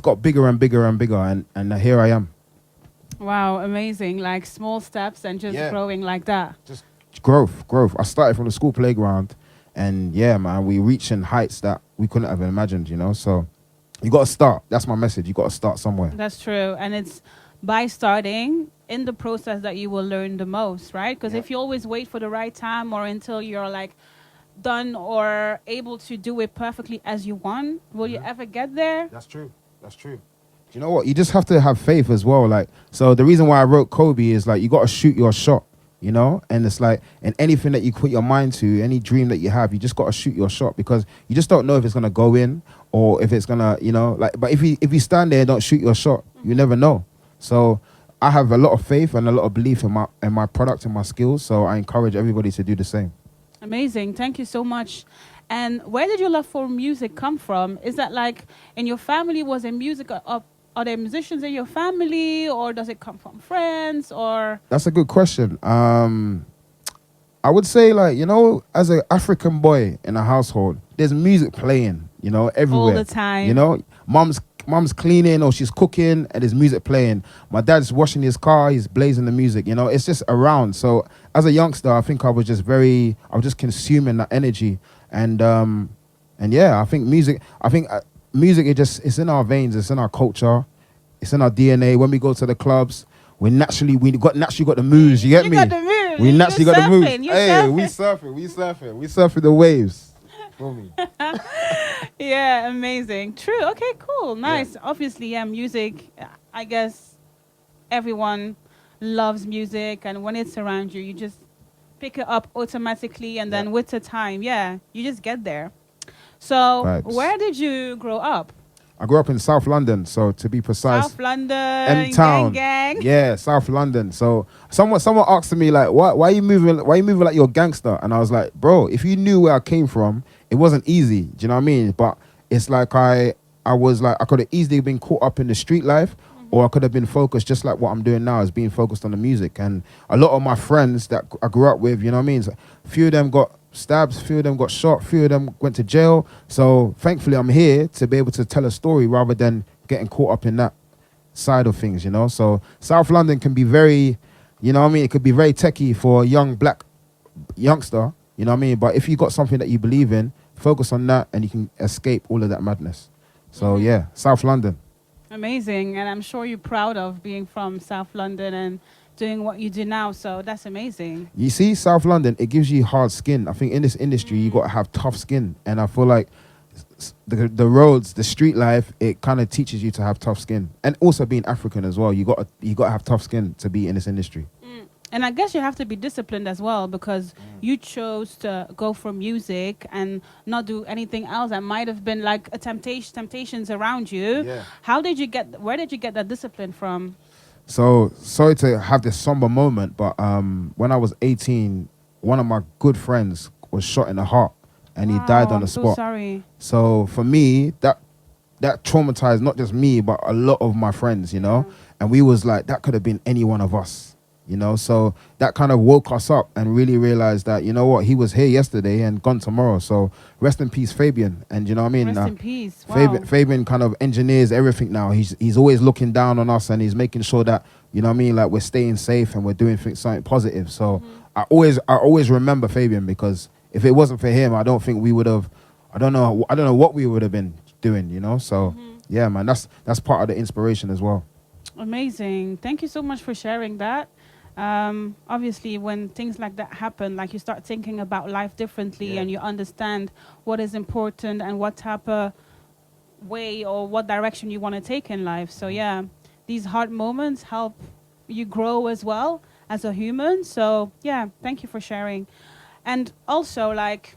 got bigger and bigger and bigger, and here I am. Wow, amazing. Like small steps and just Yeah. growing like that. Just growth. I started from the school playground, and yeah, man, we reaching heights that we couldn't have imagined, you know. So you got to start. That's my message. You got to start somewhere. That's true. And it's by starting in the process that you will learn the most, right? Because Yeah. if you always wait for the right time or until you're like done or able to do it perfectly as you want, will you ever get there? That's true. That's true. You know what? You just have to have faith as well. Like, so the reason why I wrote Kobe is like, you got to shoot your shot, you know? And it's like, and anything that you put your mind to, any dream that you have, you just got to shoot your shot, because you just don't know if it's going to go in or if it's going to, you know, like, but if you stand there and don't shoot your shot, you never know. So I have a lot of faith and a lot of belief in my product and my skills. So I encourage everybody to do the same. Amazing. Thank you so much. And where did your love for music come from? Is that like in your family? Was there music? Are there musicians in your family, or does it come from friends? Or That's a good question. I would say, like, you know, as an African boy in a household, there's music playing, you know, everywhere. all the time? You know, mom's cleaning or she's cooking and there's music playing. My dad's washing his car, he's blazing the music, you know, it's just around. So as a youngster, I think I was just consuming that energy. And yeah, I think music, it's in our veins, it's in our culture, it's in our DNA. When we go to the clubs, we naturally got the moves, you get me? got the moves. We naturally You're got the moves. surfing, you're Hey, surfing. we surfing the waves. Feel me? Yeah, amazing. True. Okay, cool. Nice. Obviously, yeah, music, I guess everyone loves music, and when it's around you, you just pick it up automatically, and then with the time, yeah, you just get there. So, Vibes. where did you grow up? I grew up in South London, so to be precise, South London, M-Town. gang. Yeah, South London. So someone asked me like, why are you moving like you're a gangster? And I was like, bro, if you knew where I came from, it wasn't easy. Do you know what I mean? But it's like I could have easily been caught up in the street life, or I could have been focused just like what I'm doing now, is being focused on the music. And a lot of my friends that I grew up with, you know what I mean? So a few of them got stabbed, few of them got shot, few of them went to jail. So thankfully I'm here to be able to tell a story rather than getting caught up in that side of things, you know? So South London can be very, you know what I mean? It could be very techie for a young black youngster, you know what I mean? But if you got something that you believe in, focus on that and you can escape all of that madness. So yeah, South London. Amazing. And I'm sure you're proud of being from South London and doing what you do now. So that's amazing. You see, South London, it gives you hard skin. I think in this industry, you got to have tough skin. And I feel like the roads, the street life, it kind of teaches you to have tough skin. And also being African as well, you got to have tough skin to be in this industry. And I guess you have to be disciplined as well, because you chose to go for music and not do anything else that might have been like a temptations around you. Yeah. Where did you get that discipline from? So sorry to have this somber moment, but when I was 18, one of my good friends was shot in the heart and he died on the spot. So sorry. So for me, that traumatized not just me, but a lot of my friends, you know? And we was like, that could have been any one of us, you know? So that kind of woke us up and really realized that, you know what, he was here yesterday and gone tomorrow. So rest in peace, Fabian. And you know what I mean? Rest in peace. Wow. Fabian kind of engineers everything now. He's always looking down on us and he's making sure that, you know what I mean, like we're staying safe and we're doing something positive. So I always remember Fabian, because if it wasn't for him, I don't think we would have, I don't know what we would have been doing, you know? So yeah, man, that's part of the inspiration as well. Amazing. Thank you so much for sharing that. Obviously, when things like that happen, like you start thinking about life differently and you understand what is important and what type of way or what direction you want to take in life. So yeah, these hard moments help you grow as well as a human. So yeah, thank you for sharing. And also, like,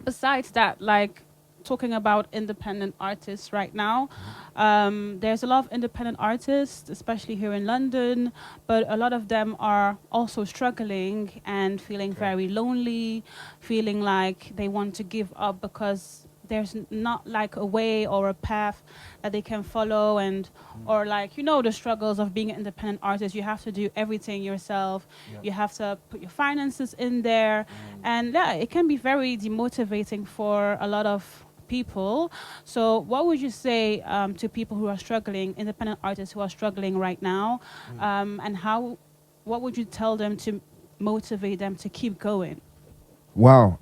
besides that, like, talking about independent artists right now, there's a lot of independent artists, especially here in London, but a lot of them are also struggling and feeling very lonely, feeling like they want to give up because there's not like a way or a path that they can follow, and or like, you know, the struggles of being an independent artist. You have to do everything yourself. You have to put your finances in there, and yeah, it can be very demotivating for a lot of people. So what would you say to people who are struggling, independent artists who are struggling right now, and what would you tell them to motivate them to keep going? Wow,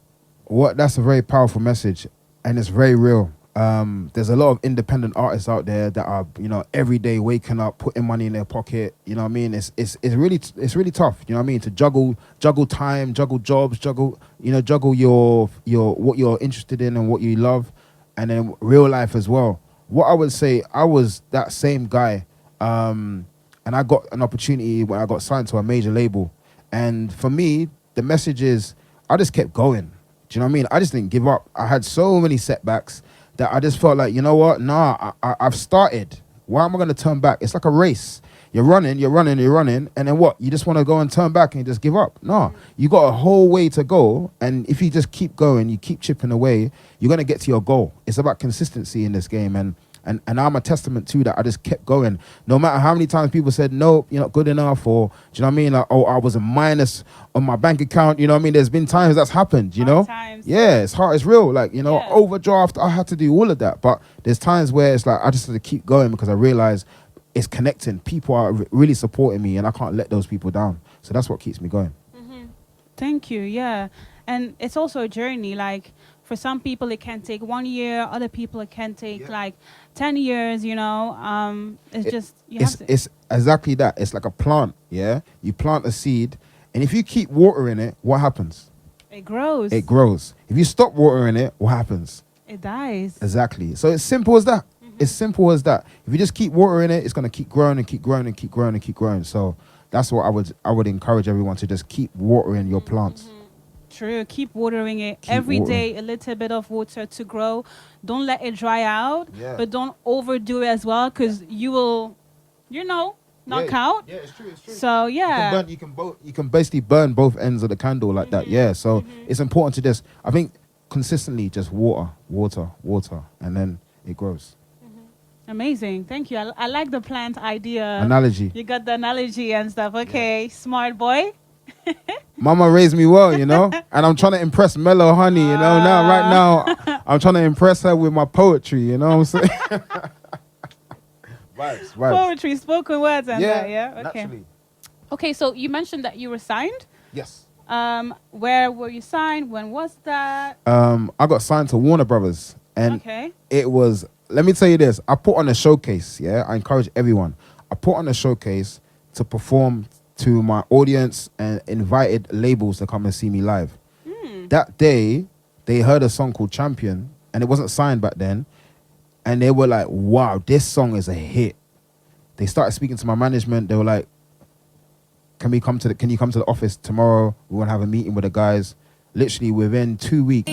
that's a very powerful message, and it's very real. There's a lot of independent artists out there that are, every day waking up, putting money in their pocket. You know what I mean? It's really tough. You know what I mean? To juggle time, juggle jobs, juggle your what you're interested in and what you love, and then real life as well. What I would say, I was that same guy, and I got an opportunity when I got signed to a major label, and for me, the message is I just kept going. Do you know what I mean? I just didn't give up. I had so many setbacks that I just felt like, you know what? Nah, I've started. Why am I going to turn back? It's like a race. You're running, and then what? You just want to go and turn back and just give up? No, you got a whole way to go, and if you just keep going, you keep chipping away, you're going to get to your goal. It's about consistency in this game, and I'm a testament to that. I just kept going. No matter how many times people said, nope, you're not good enough, or, do you know what I mean? Like, oh, I was a minus on my bank account. You know what I mean? There's been times that's happened, you know? Times. Yeah, it's hard. It's real. Like, overdraft, I had to do all of that. But there's times where it's like, I just had to keep going because I realized it's connecting. People are really supporting me, and I can't let those people down. So that's what keeps me going. Thank you. Yeah. And it's also a journey. Like, for some people, it can take 1 year. Other people, it can take like 10 years, It's exactly that. It's like a plant, yeah? You plant a seed, and if you keep watering it, what happens? It grows. It grows. If you stop watering it, what happens? It dies. Exactly. So it's simple as that. It's simple as that. If you just keep watering it, it's going to keep growing and keep growing and keep growing and keep growing. So that's what I would encourage everyone to just keep watering your plants. True. Keep watering it every day, a little bit of water to grow. Don't let it dry out, but don't overdo it as well, because you will, knock out. Yeah, it's true. So yeah, you can basically burn both ends of the candle like that. Yeah. So it's important to just, I think, consistently just water, and then it grows. Amazing. Thank you. I like the plant idea. Analogy. You got the analogy and stuff. Okay, smart boy. Mama raised me well, and I'm trying to impress MellowHoney, right now, I'm trying to impress her with my poetry, you know what I'm saying? Vibes. Poetry, spoken words and that, yeah? Okay. Naturally. Okay, so you mentioned that you were signed. Yes. Where were you signed? When was that? I got signed to Warner Brothers, and it was, let me tell you this, I put on a showcase, I encourage everyone. I put on a showcase to perform to my audience and invited labels to come and see me live. That day, they heard a song called Champion, and it wasn't signed back then, and they were like, wow, this song is a hit. They started speaking to my management. They were like, can you come to the office tomorrow? We want to have a meeting with the guys. Literally within 2 weeks,